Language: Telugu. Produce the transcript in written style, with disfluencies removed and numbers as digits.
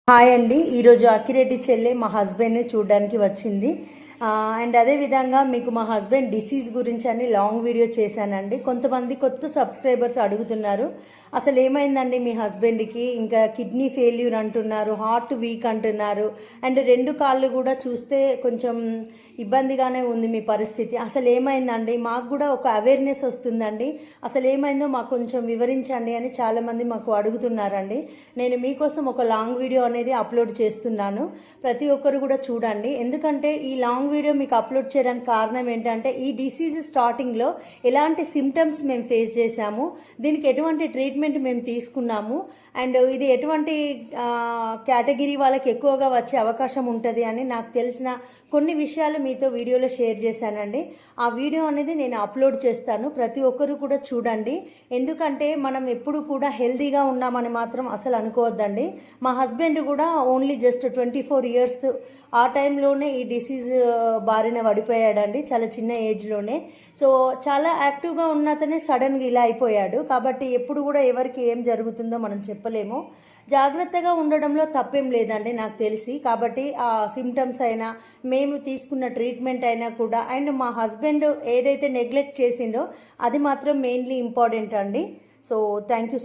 హాయ్ అండి. ఈరోజు అక్కిరెడ్డి చెల్లె మా హస్బెండ్ని చూడడానికి వచ్చింది. అండ్ అదేవిధంగా మీకు మా హస్బెండ్ డిసీజ్ గురించి అని లాంగ్ వీడియో చేశానండి. కొంతమంది కొత్త సబ్స్క్రైబర్స్ అడుగుతున్నారు, అసలు ఏమైందండి మీ హస్బెండ్కి, ఇంకా కిడ్నీ ఫెయిల్యూర్ అంటున్నారు, హార్ట్ వీక్ అంటున్నారు, అండ్ 2 కాళ్ళు కూడా చూస్తే కొంచెం ఇబ్బందిగానే ఉంది మీ పరిస్థితి. అసలు ఏమైందండి, మాకు కూడా ఒక అవేర్నెస్ వస్తుందండి, అసలు ఏమైందో మాకు కొంచెం వివరించండి అని చాలామంది మాకు అడుగుతున్నారండి. నేను మీకోసం ఒక లాంగ్ వీడియో అనేది అప్లోడ్ చేస్తున్నాను, ప్రతి ఒక్కరు కూడా చూడండి. ఎందుకంటే ఈ లాంగ్ వీడియో మీకు అప్లోడ్ చేయడానికి కారణం ఏంటంటే, ఈ డిసీజ్ స్టార్టింగ్లో ఎలాంటి సిమ్టమ్స్ మేము ఫేస్ చేశాము, దీనికి ఎటువంటి ట్రీట్మెంట్ మేము తీసుకున్నాము, అండ్ ఇది ఎటువంటి కేటగిరీ వాళ్ళకి ఎక్కువగా వచ్చే అవకాశం ఉంటుంది అని నాకు తెలిసిన కొన్ని విషయాలు మీతో వీడియోలో షేర్ చేశానండి. ఆ వీడియో అనేది నేను అప్లోడ్ చేస్తాను, ప్రతి ఒక్కరు కూడా చూడండి. ఎందుకంటే మనం ఎప్పుడు కూడా హెల్దీగా ఉన్నామని మాత్రం అసలు అనుకోవద్దండి. మా హస్బెండ్ కూడా ఓన్లీ జస్ట్ 24 ఇయర్స్ ఆ టైంలోనే ఈ డిసీజ్ బారిన పడిపోయాడండి, చాలా చిన్న ఏజ్లోనే. సో చాలా యాక్టివ్గా ఉన్న అతనే సడన్గా ఇలా అయిపోయాడు. కాబట్టి ఎప్పుడు కూడా ఎవరికి ఏం జరుగుతుందో మనం చెప్పలేము. జాగ్రత్తగా ఉండడంలో తప్పేం లేదండి నాకు తెలిసి. కాబట్టి ఆ సిమ్టమ్స్ అయినా, మేము తీసుకున్న ట్రీట్మెంట్ అయినా కూడా, అండ్ మా హస్బెండ్ ఏదైతే నెగ్లెక్ట్ చేసిండో అది మాత్రం మెయిన్లీ ఇంపార్టెంట్ అండి. So thank you.